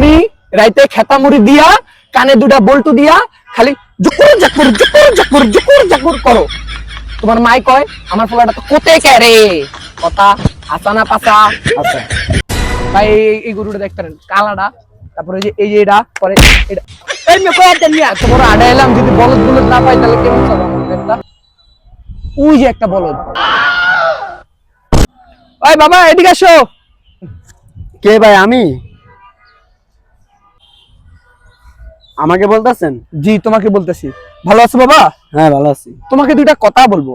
তুমি রাইতে খেতা মুড়ি দিয়া কানে দুটা বল্টু দিয়া খালি জুকুর জাকুর জুকুর জাকুর জুকুর জাকুর করো। তোমার মাই কয় আমার পোলাটা তো কোতে কে রে, কথা আসানা পাসা আছে ভাই। এই গরুটা দেখতেন কালাটা, তারপরে এই যে এটা পরে এটা এই মে কয় দেন মিয়া তোমার আড়াইলাম, যদি বলদ বলদ না পাই তাহলে কেমন চলবে আমার পেটটা। ওই যে একটা বলদ। ওই বাবা এদিকে আসো। কে ভাই? আমি? আমাকে বলতেছেন? জি তোমাকে বলতেছি। ভালো আছো বাবা? হ্যাঁ ভালো আছি। তোমাকে দুইটা কথা বলবো,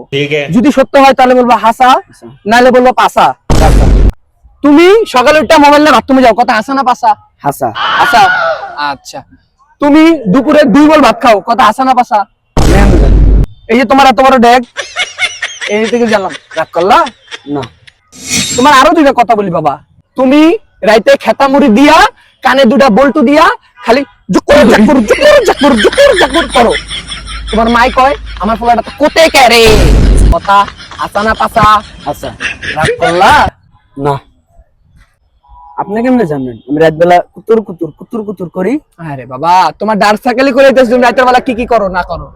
যদি সত্য হয় তাহলে বলবো হাসা, নাহলে বলবো পাসা। তুমি সকালে উঠে মোবাইল নিয়ে বাথরুমে যাও, কথা হাসা না পাসা? হাসা। হাসা। আচ্ছা তুমি দুপুরে 2 বল ভাত খাও, কথা হাসা না পাসা? এই যে তোমার এত বড় ড্যাগ, এই থেকে জানলাম, রাগ করলা না। তোমার আরো দুইটা কথা বলি বাবা। তুমি রাইতে খেতা মুড়ি দিয়া কানে দুটা বল্টু দিয়া খালি জুকুর জাকুর জুকুর জাকুর জুকুর জাকুর করো। তোমার মাই কয় আমার পোলাটা তো কোতে কে রে, কথা হাসা না পাসা? হাসা। রাগ করলা না। আপনি কেমনে জানেন আমি রাত বেলা কুতুর কুতুর কুতুর কুতুর করি? আরে বাবা তোমার ডার্ক সার্কেলই করে দিতেছ, তুমি রাতের বেলা কি করো না করো?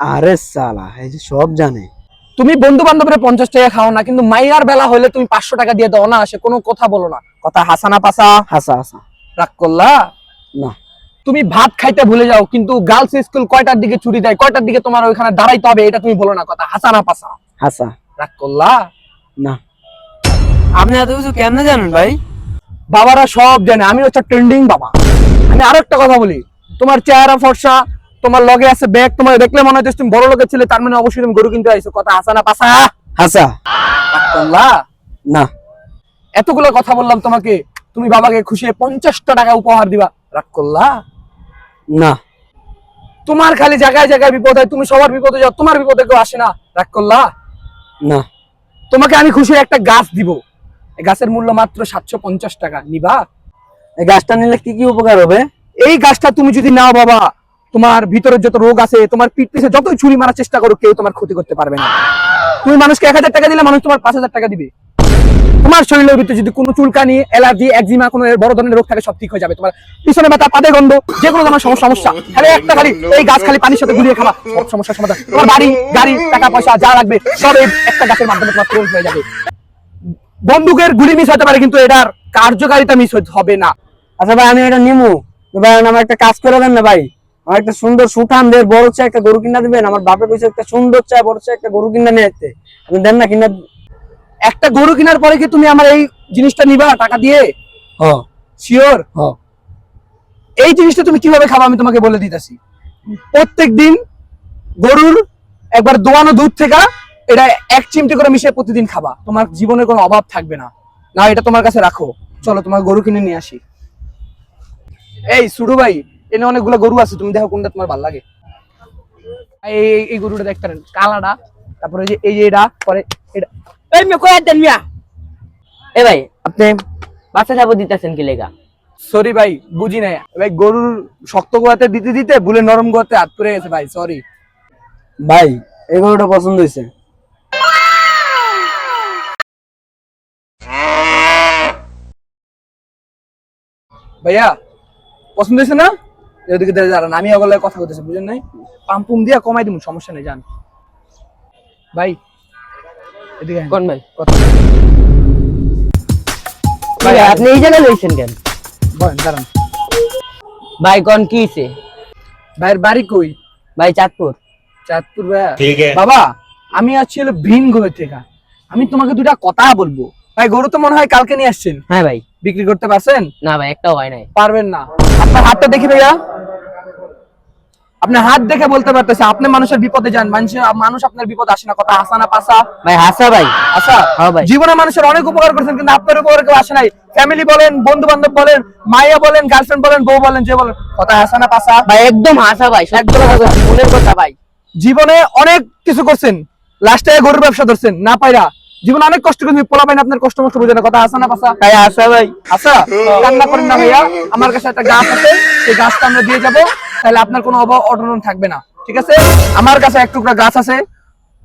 আরে সালা এই যে সব জানে। তুমি বন্ধু বান্ধবের 50 টাকা খাও না, কিন্তু মাইয়ার বেলা হইলে তুমি 500 টাকা দিয়ে দাও না, সে কোনো কথা বলো না, কথা হাসা না পাসা? হাসা হাসা। রাগ করলা না। তুমি ভাত খাইতে ভুলে যাও, কিন্তু গার্লস স্কুল কয়টার দিকে ছুটি দেয়, কয়টার দিকে তোমার ওইখানে দাঁড়াইতে হবে, এটা তুমি বলো না, কথা হাসা না পাসা? হাসা। রাগ করলা না। আপনি এত কিছু কেমনে জানেন ভাই? বাবারা সব জানে, আমি হচ্ছে ট্রেন্ডিং বাবা। আমি আরো একটা কথা বলি, তোমার চেহারা ফর্সা, তোমার লগে আছে ব্যাগ, তোমার দেখলে মনে হচ্ছে তুমি বড় লোকের ছেলে, তার মানে অবশ্যই তুমি গরু কিনতে আইছো, কথা হাসা না পাসা? হাসা। রাগ করলা না। এতগুলো কথা বললাম তোমাকে, তুমি বাবাকে খুশি 50টা টাকা উপহার দিবা, রাগ করলা না। তোমার খালি জায়গায় জায়গায় বিপদ হয়, তুমি সবার বিপদে যাও, তোমার বিপদে কেউ আসে না, রাগ করলা না। তোমাকে আমি খুশি একটা গাছ দিব, এই গাছের মূল্য মাত্র 750 টাকা, নিবা? এই গাছটা নিলে কি কি উপকার হবে? এই গাছটা তুমি যদি নাও বাবা, তোমার ভিতরে যত রোগ আছে, তোমার পিঠ পিছে যতই ছুরি মারার চেষ্টা করো, কেউ তোমার ক্ষতি করতে পারবে না। তুমি মানুষকে 1000 টাকা দিলে মানুষ তোমার 5000 টাকা দিবে। তোমার শরীরের ভিতরে যদি কোনো চুলকানি, অ্যালার্জি, একজিমা, কোনো বড় ধরনের রোগ থাকে, সব ঠিক হয়ে যাবে। তোমার পিছনে ব্যথা, পাদে গন্ধ, যে কোনো তোমার সমস্যা খালি একটা, খালি এই গাছ খালি পানির সাথে গুলিয়ে খাবা, সব সমস্যার সমাধান। তোমার বাড়ি গাড়ি টাকা পয়সা যা লাগবে সব এই একটা গাছের মাধ্যমে তোমার পূরণ হয়ে যাবে। বন্দুকের গুলি মিস হতে পারে, কিন্তু এটার কার্যকারিতা মিস হবে না। আচ্ছা ভাই আমি এটা নিমু, ভাই আমার একটা কাজ করে দেন না ভাই, আমার একটা সুন্দর সুঠাম দের বড় চাই একটা গরু কিনা দিবেন। আমার বাপে কইছে একটা সুন্দর চাই বড় চাই একটা গরু কিনা নিয়ে আসতে, আপনি দেন না কিনা? একটা গরু কেনার পরে কি তুমি আমার এই জিনিসটা নিবা টাকা দিয়ে? হ্যাঁ। শিওর? হ্যাঁ। এই জিনিসটা তুমি কিভাবে খাবা আমি তোমাকে বলে দিতেছি। প্রত্যেকদিন গরুর একবার দোয়ানো দুধ থেকে এটা 1 চিমটি করে মিশিয়ে প্রতিদিন খাবা, তোমার জীবনের কোনো অভাব থাকবে না। না এটা তোমার কাছে রাখো, চলো তোমার গরু কিনে নিয়ে আসি। এই সুডু ভাই, এনে অনেকগুলো গরু আছে, তুমি দেখো কোনটা তোমার ভালো লাগে। এই গরুটা দেখতে পারেন কালাটা, তারপরে এই যে এটা পরে এটা এই মে কয় দেন মিয়া। এ ভাই আপনি বাচ্চা যাবো দিতেছেন কি লেগা? সরি ভাই বুঝি নাই ভাই, গরুর শক্ত গোয়াতে দিতে দিতে ভুলে নরম গোয়াতে হাত পড়ে গেছে ভাই, সরি ভাই এই গরুটা পছন্দ হয়েছে। ভাইয়া পছন্দ হয়েছে না? এদিকে দাঁড়ান, আমি ওগুলো কথা বলতেছি, বুঝেন নাই? পাম্পুম দিয়া কমাই দিব, সমস্যা নেই, জান ভাই এদিকে আহেন। কোন ভাই? কথা ভাই আপনি এই জায়গায় লইছেন কেন? বলেন, দাঁড়ান। ভাই কোন কি হইছে? ভাইয়ের বাড়ি কই? ভাই চাঁদপুর। চাঁদপুর ভাইয়া? বাবা আমি আছি হলো ভিন গরু থেকে, আমি তোমাকে দুটা কথা বলবো। ভাই গরু তো মনে হয় কালকে নিয়ে আসছেন, হ্যাঁ ভাই। বিক্রি করতে পারছেন? না ভাই একটাও হয় নাই। পারবেন না? আপনার হাতটা দেখি ভাইয়া, আপনার হাত দেখে বলতে পারতেছে আপনি মানুষের বিপদে যান, মানুষ আপনার বিপদ আসে না, কথা হাসা না পাসা? ভাই হাসা ভাই। আচ্ছা হ্যাঁ ভাই। জীবনে মানুষের অনেক উপকার করেছেন, কিন্তু আপনার উপকার কেউ আসে নাই। ফ্যামিলি বলেন, বন্ধু বান্ধব বলেন, মাইয়া বলেন, গার্লফ্রেন্ড বলেন, বউ বলেন, যে বলেন, কথা হাসা না পাসা? ভাই একদম হাসা ভাই, একদম হাসা, মনের কথা ভাই। জীবনে অনেক কিছু করছেন, লাস্টে গরুর ব্যবসা ধরছেন না পাইরা, জীবনে অনেক কষ্ট করে পোলা পাইন, আপনার কষ্ট মষ্ট বুঝে না, কথা হাসা না পাসা? ভাই হাসা ভাই। আচ্ছা কান্না করেন না ভাইয়া, আমার কাছে একটা গাছ আছে, সেই গাছটা আমরা দিয়ে যাবো, তাহলে আপনার কোনো অঘটন থাকবে না, ঠিক আছে? আমার কাছে 1 টুকরা গাছ আছে,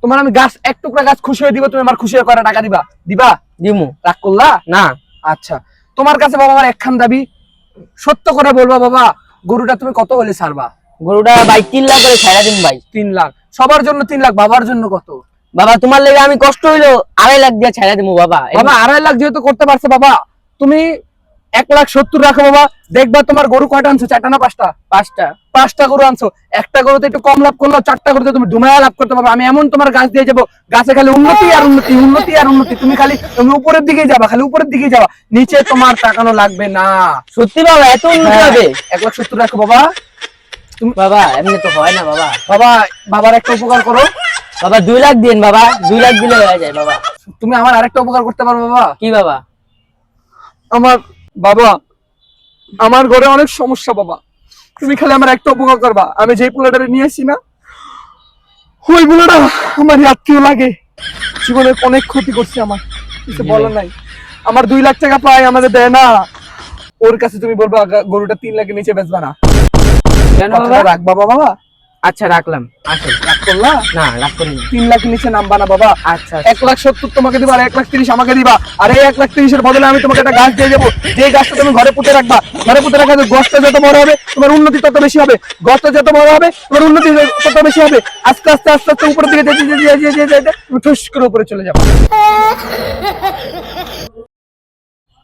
তোমার আমি গাছ 1 টুকরা গাছ খুশি হয়ে দিব, তুমি আমার খুশি হয়ে কয়টা টাকা দিবা? দিবা? দিমু। রাগ করলা না। আচ্ছা তোমার কাছে বাবা আমার একখান দাবি, সত্য করে বলবা বাবা, গরুটা তুমি কত হলে ছাড়বা? গরুটা ভাই 3 লাখ করে ছাড়া দিন ভাই। 3 লাখ? সবার জন্য 3 লাখ, বাবার জন্য কত? বাবা তোমার লেগে আমি কষ্ট হইলো 2.5 লাখ দিয়ে ছাড়া দিমু বাবা। বাবা 2.5 লাখ যেহেতু করতে পারছে বাবা, তুমি 1,70,000 রাখো বাবা। দেখবা তোমার গরু কয়টা আনছো, 4টা না 5টা? 5টা গরু আনছো। একটা গরুতে একটু কম লাভ করলো, 4টা গরুতে তুমি ধুমায়া লাভ করতে পারবে। আমি এমন তোমার গাছ দিয়ে যাবো, গাছে খালি উন্নতি আর উন্নতি, উন্নতি আর উন্নতি। তুমি উপরের দিকে যাবা, খালি উপরের দিকে যাবা, নিচে তোমার তাকানো লাগবে না। সত্যি বাবা এত উন্নতি হবে? 1,70,000 রাখো বাবা। বাবা এমনি তো হয় না বাবা। বাবা বাবার একটা উপকার করো বাবা 2 লাখ দিন বাবা, 2 লাখ দিলে হয়ে যায় বাবা। তুমি। আমার আরেকটা উপকার করতে পারো বাবা। কি বাবা? আমার ঘরে অনেক সমস্যা বাবা, তুমি খালি আমার একটা উপকার করবা। আমি যে পোলাটারে নিয়ে আসি না, ওই পোলাটা আমার আত্মীয় লাগে, জীবনে অনেক ক্ষতি করছে আমার, কিছু বলার নাই। আমার 2 লাখ টাকা পাই, আমাদের দেয় না। ওর কাছে তুমি বলবা গরুটা 3 লাখের নিচে বেচবা না। কেন কথাটা বাবা? রাখবা বাবা? আচ্ছা রাখলাম। আসল রাগ করলা? না রাগ করি না। 3 লাখের নিচে নামবা না বাবা। আচ্ছা 1,70,000 তোমাকে দিবা আর 1,30,000 আমাকে দিবা। আর এই 1,30,000 এর বদলে আমি তোমাকে একটা গাছ দিয়ে যাবো, যে গাছটা তুমি ঘরে পুঁতে রাখবা। ঘরে পুঁতে রাখা গাছটা যত বড় হবে তোমার উন্নতি তত বেশি হবে। গাছটা যত বড় হবে তোমার উন্নতি তত বেশি হবে। আস্তে আস্তে আস্তে আস্তে উপরের দিকে যেতে যেতে যেতে যেতে তুমি ঠুস করে উপরে চলে যাবে।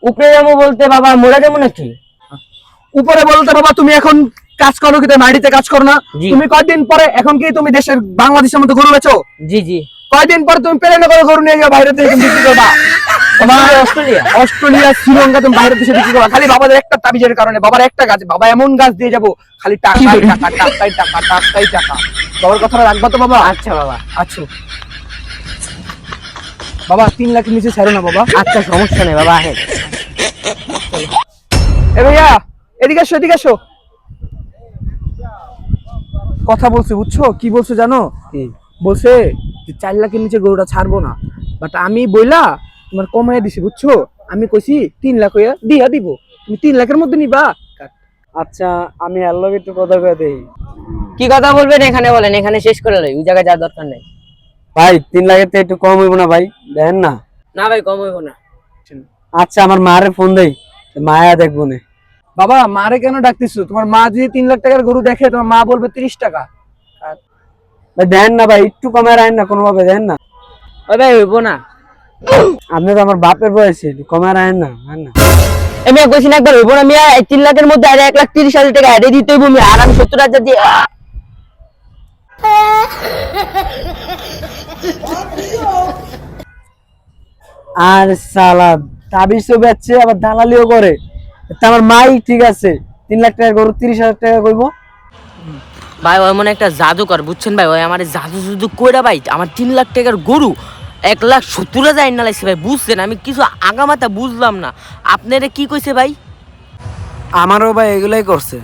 উপরে যাবো বলতে বাবা মোড়া যাবো নাকি? উপরে বলতে বাবা, তুমি এখন কাজ করো কি? মাটিতে কাজ করো না? জি। তুমি কয়দিন পরে, এখন কি তুমি দেশের বাংলাদেশের মধ্যে গরু বেচো? জি জি। কয়দিন পর তুমি প্লেনে করে গরু নিয়ে যাও বাইরে থেকে বিক্রি করবা। অস্ট্রেলিয়া, শ্রীলঙ্কা তুমি বাইরের দেশে বিক্রি করবা। খালি বাবাদের একটা তাবিজের কারণে, বাবার একটা গাছ, বাবা এমন গাছ দিয়ে যাবো, খালি টাকাই টাকা, টাকাই টাকা, টাকাই টাকা। বাবার কথাটা রাখবা তো বাবা? আচ্ছা বাবা। আচ্ছা বাবা, 3 লাখের নিচে ছাড়ো না বাবা। আচ্ছা সমস্যা নেই বাবা। আহেন। এ ভাইয়া, এদিকে আসো, এদিকে আসো। কথা বলছে, বুঝছো কি বলছো জানো? বলছে যে 4 লাখের নিচে গরুটা ছাড়বো না, বাট আমি বইলা তোমার কমায় দিছি, বুঝছো? আমি কইছি 3 লাখ হইয়া দিয়া দিব, তুমি 3 লাখের মধ্যে নিবা। আচ্ছা আমি এর লগে একটু কথা কয়ে দেই। কি কথা বলবেন এখানে বলেন, এখানে শেষ করে লই, ওই জায়গায় যাওয়ার দরকার নেই। ভাই 3 লাখের তো একটু কম হইব না ভাই? দেখেন না। না ভাই কম হইব না। আচ্ছা আমার মারে ফোন দেই, মায়া দেখবো না। বাবা মারে কেন ডাকতেছো? তোমার মা যদি 3 লাখ টাকার গরু দেখে, তোমার মা বলবে 30 টাকা। ভাই দেন না ভাই, একটু কমে রাখেন না কোনোভাবে, দেন না। ওই ভাই হইব না। আপনি তো আমার বাপের বয়সী, একটু কমে রাখেন না, দেন না। আমি কইছি না একবার হইব না মিয়া, এই 3 লাখের মধ্যে আর 1,30,000 টাকা হেডে দিতে হইব মিয়া, আর আমি 70,000 দিয়ে আর সালা তাবিজও বেচছে আবার দালালিও করে। তা আমার মাই ঠিক আছে 3 লাখ টাকা গরু 30,000 টাকা কইবো। ভাই ওই মনে একটা জাদুকর বুঝছেন ভাই, ওই আমার জাদু জাদু কইরা ভাই আমার 3 লাখ টাকার গরু 1,70,000 না লাগছে ভাই, বুঝছেন? আমি কিছু আগামাতা বুঝলাম না। আপনারে কি কইছে ভাই? আমারও ভাই এগুলাই করছে।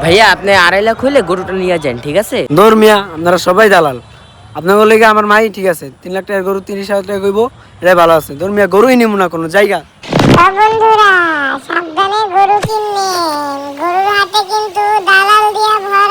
ভাইয়া আপনি 2.5 লাখ হইলে গরুটা নিয়ে যান, ঠিক আছে? দৌড় মিয়া, আপনারা সবাই দালাল। আপনাদের লেগে আমার মাই ঠিক আছে 3 লাখ টাকার গরু 30,000 টাকা কইবো, এটাই ভালো আছে। দৌড় মিয়া, গরুই নিব না কোনো জায়গা। বন্ধুরা সাবধানে গরু কিনবেন, গরুর হাটে কিন্তু দালাল দিয়া ভয়